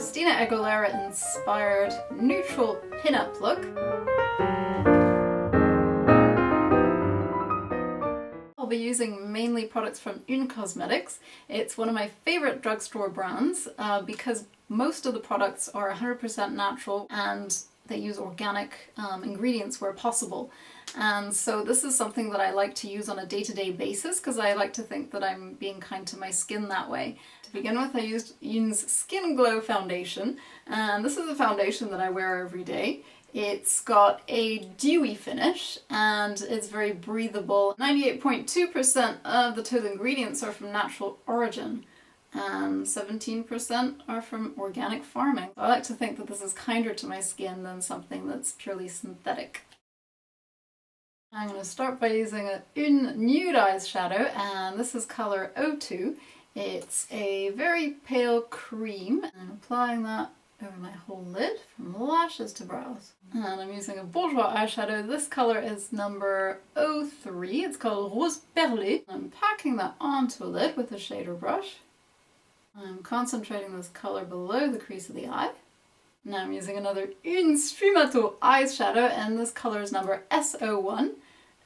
Christina Aguilera inspired neutral pin-up look. I'll be using mainly products from Une Cosmetics. It's one of my favorite drugstore brands because most of the products are 100% natural and they use organic ingredients where possible. And so this is something that I like to use on a day-to-day basis because I like to think that I'm being kind to my skin that way. To begin with, I used Une's Skin Glow foundation, and this is a foundation that I wear every day. It's got a dewy finish and it's very breathable. 98.2% of the total ingredients are from natural origin and 17% are from organic farming. I like to think that this is kinder to my skin than something that's purely synthetic. I'm going to start by using a Une Nude Eyes Shadow, and this is colour 02. It's a very pale cream, and I'm applying that over my whole lid from lashes to brows. And I'm using a Bourjois eyeshadow. This colour is number 03. It's called Rose Perle. I'm packing that onto a lid with a shader brush. I'm concentrating this colour below the crease of the eye. Now I'm using another Une Sfumato Eyes Shadow, and this colour is number S01,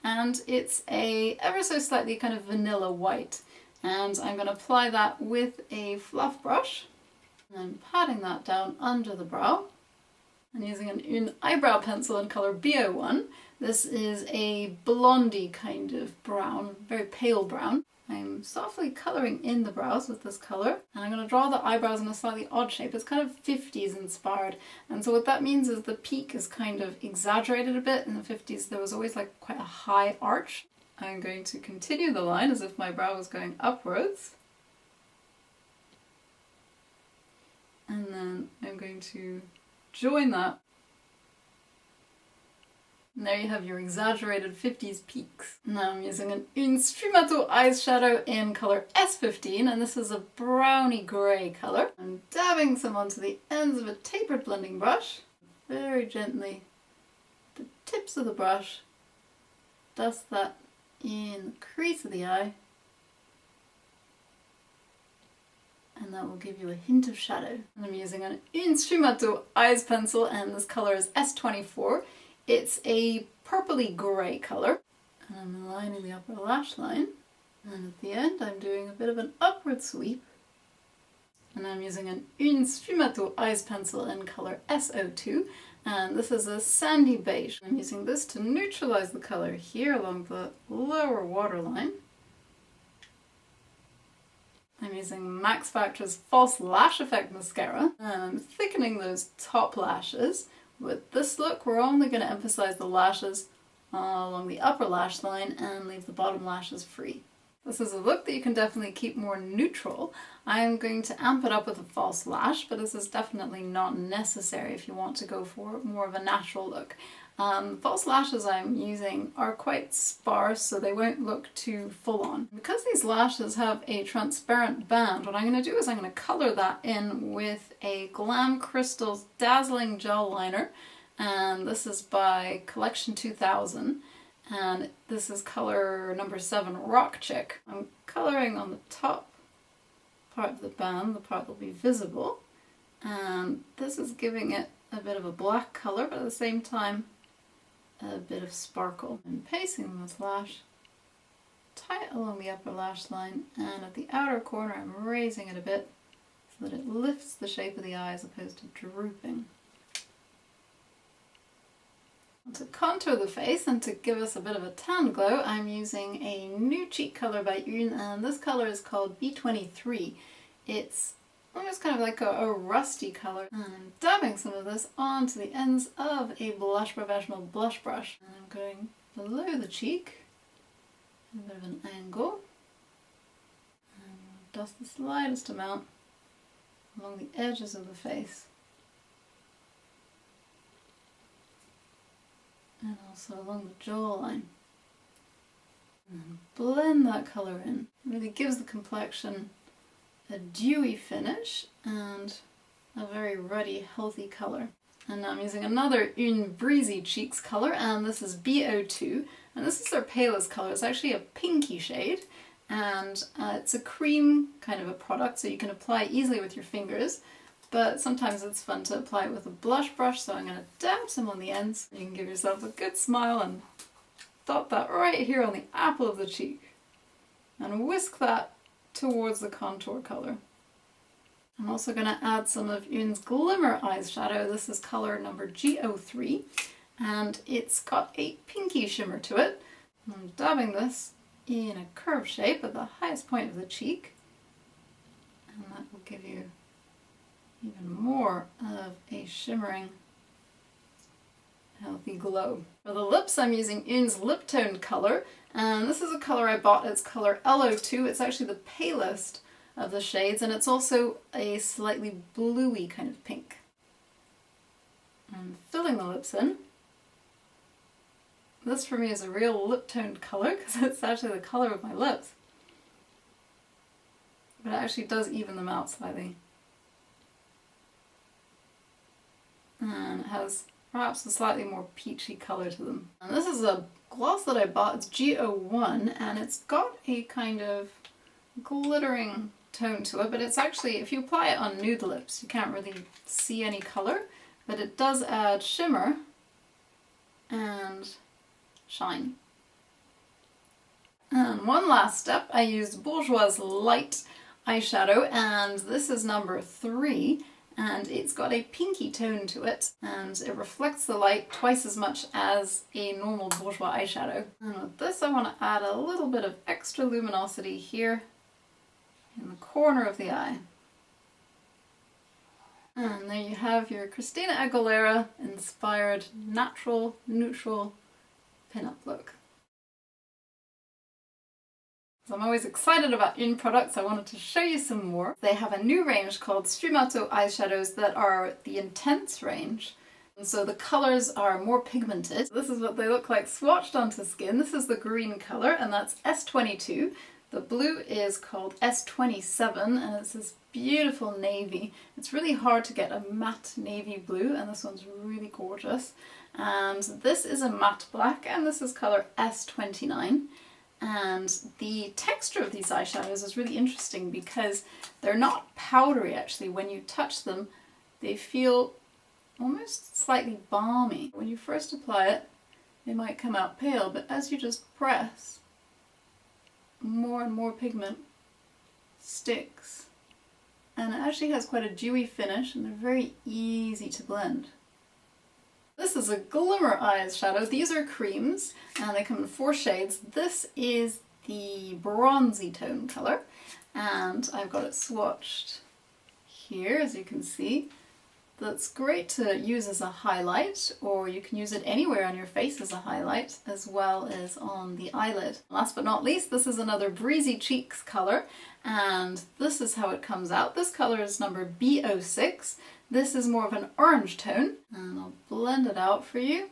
and it's a ever so slightly kind of vanilla white. And I'm going to apply that with a fluff brush. And I'm patting that down under the brow. I'm using an Une eyebrow pencil in colour B01. This is a blondie kind of brown, very pale brown. I'm softly colouring in the brows with this colour, and I'm going to draw the eyebrows in a slightly odd shape. It's kind of 50s inspired, and so what that means is the peak is kind of exaggerated a bit. In the 50s there was always like quite a high arch. I'm going to continue the line as if my brow was going upwards, and then I'm going to join that. And there you have your exaggerated 50s peaks. Now I'm using an Une Sfumato Eyes Shadow in colour S15, and this is a browny grey colour. I'm dabbing some onto the ends of a tapered blending brush. Very gently, the tips of the brush, dust that in the crease of the eye, and that will give you a hint of shadow. And I'm using an Une Sfumato Eyes Pencil, and this colour is S24. It's a purpley grey colour, and I'm aligning the upper lash line, and at the end I'm doing a bit of an upward sweep, and I'm using an Une Sfumato Eyes Pencil in colour S02, and this is a sandy beige. I'm using this to neutralise the colour here along the lower waterline. I'm using Max Factor's False Lash Effect Mascara, and I'm thickening those top lashes. With this look, we're only going to emphasize the lashes along the upper lash line and leave the bottom lashes free. This is a look that you can definitely keep more neutral. I'm going to amp it up with a false lash, but this is definitely not necessary if you want to go for more of a natural look. False lashes I'm using are quite sparse, so they won't look too full on. Because these lashes have a transparent band, what I'm going to do is I'm going to colour that in with a Glam Crystals Dazzling Gel Liner, and this is by Collection 2000, and this is colour number 7, Rock Chick. I'm colouring on the top part of the band, the part that will be visible, and this is giving it a bit of a black colour, but at the same time a bit of sparkle. I'm pasting this lash tight along the upper lash line, and at the outer corner I'm raising it a bit so that it lifts the shape of the eye as opposed to drooping. To contour the face and to give us a bit of a tan glow, I'm using a new cheek colour by Une, and this colour is called B23. It's almost kind of like a rusty colour, and I'm dabbing some of this onto the ends of a Blush Professional blush brush. And I'm going below the cheek, a bit of an angle, and dust the slightest amount along the edges of the face, and also along the jawline. And blend that colour in. It really gives the complexion a dewy finish and a very ruddy, healthy colour. And now I'm using another Une Breezy Cheeks colour, and this is B02, and this is their palest colour. It's actually a pinky shade, and it's a cream kind of a product, so you can apply easily with your fingers. but sometimes it's fun to apply it with a blush brush, so I'm going to dab some on the ends. You can give yourself a good smile and dot that right here on the apple of the cheek. And whisk that towards the contour colour. I'm also going to add some of Yoon's Glimmer Eyes Shadow. This is colour number G03, and it's got a pinky shimmer to it. I'm dabbing this in a curved shape at the highest point of the cheek, and that will give you even more of a shimmering, healthy glow. For the lips, I'm using Yoon's Lip Toned Colour, and this is a colour I bought. It's colour L02. It's actually the palest of the shades, and it's also a slightly bluey kind of pink. I'm filling the lips in. This for me is a real lip toned colour because it's actually the colour of my lips. But it actually does even them out slightly. And it has perhaps a slightly more peachy colour to them. And this is a gloss that I bought. It's G01, and it's got a kind of glittering tone to it, but it's actually, if you apply it on nude lips, you can't really see any colour, but it does add shimmer and shine. And one last step, I used Bourjois Light eyeshadow, and this is number 3, and it's got a pinky tone to it, and it reflects the light twice as much as a normal Bourjois eyeshadow. And with this I want to add a little bit of extra luminosity here in the corner of the eye. And there you have your Christina Aguilera inspired natural, neutral pin-up look. So I'm always excited about Yoon products. I wanted to show you some more. They have a new range called Sfumato Eyes Shadows that are the intense range. And so the colours are more pigmented. This is what they look like swatched onto skin. This is the green colour, and that's S22. The blue is called S27, and it's this beautiful navy. It's really hard to get a matte navy blue, and this one's really gorgeous. And this is a matte black, and this is colour S29. And the texture of these eyeshadows is really interesting because they're not powdery actually. When you touch them, they feel almost slightly balmy. When you first apply it, they might come out pale, but as you just press, more and more pigment sticks. And it actually has quite a dewy finish, and they're very easy to blend. This is a Glimmer Eyes Shadow. These are creams, and they come in 4 shades. This is the bronzy tone colour, and I've got it swatched here, as you can see. That's great to use as a highlight, or you can use it anywhere on your face as a highlight, as well as on the eyelid. Last but not least, this is another Breezy Cheeks colour, and this is how it comes out. This colour is number B06. This is more of an orange tone, and I'll blend it out for you.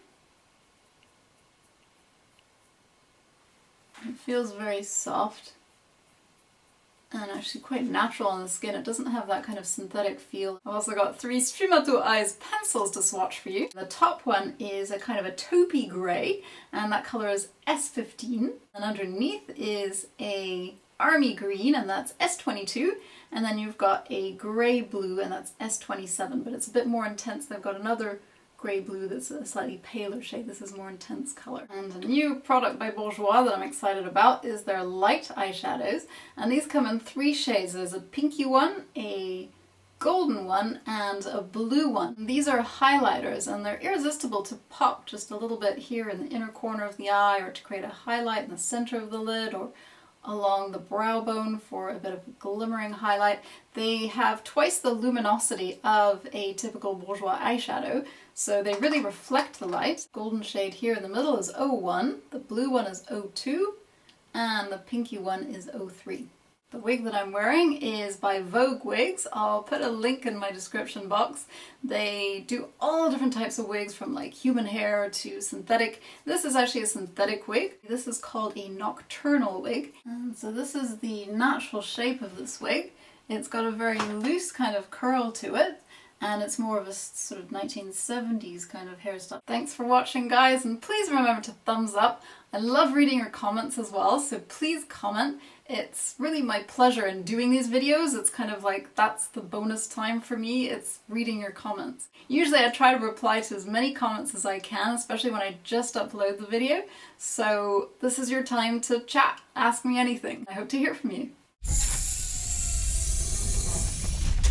It feels very soft and actually quite natural on the skin. It doesn't have that kind of synthetic feel. I've also got 3 Sfumato Eyes Pencils to swatch for you. The top one is a kind of a taupey grey, and that colour is S15. And underneath is a army green, and that's S22. And then you've got a grey blue, and that's S27, but it's a bit more intense. They've got another grey blue that's a slightly paler shade. This is more intense colour. And a new product by Bourjois that I'm excited about is their light eyeshadows, and these come in 3 shades. There's a pinky one, a golden one, and a blue one. These are highlighters, and they're irresistible to pop just a little bit here in the inner corner of the eye, or to create a highlight in the centre of the lid, or along the brow bone for a bit of a glimmering highlight. They have twice the luminosity of a typical Bourjois eyeshadow, so they really reflect the light. Golden shade here in the middle is 01, the blue one is 02, and the pinky one is 03. The wig that I'm wearing is by Vogue Wigs. I'll put a link in my description box. They do all different types of wigs, from like human hair to synthetic. This is actually a synthetic wig. This is called a Nocturnal wig. And so this is the natural shape of this wig. It's got a very loose kind of curl to it, and it's more of a sort of 1970s kind of hairstyle. Thanks for watching, guys, and please remember to thumbs up. I love reading your comments as well, so please comment. It's really my pleasure in doing these videos. It's kind of like, that's the bonus time for me, it's reading your comments. Usually I try to reply to as many comments as I can, especially when I just upload the video, so this is your time to chat, ask me anything. I hope to hear from you.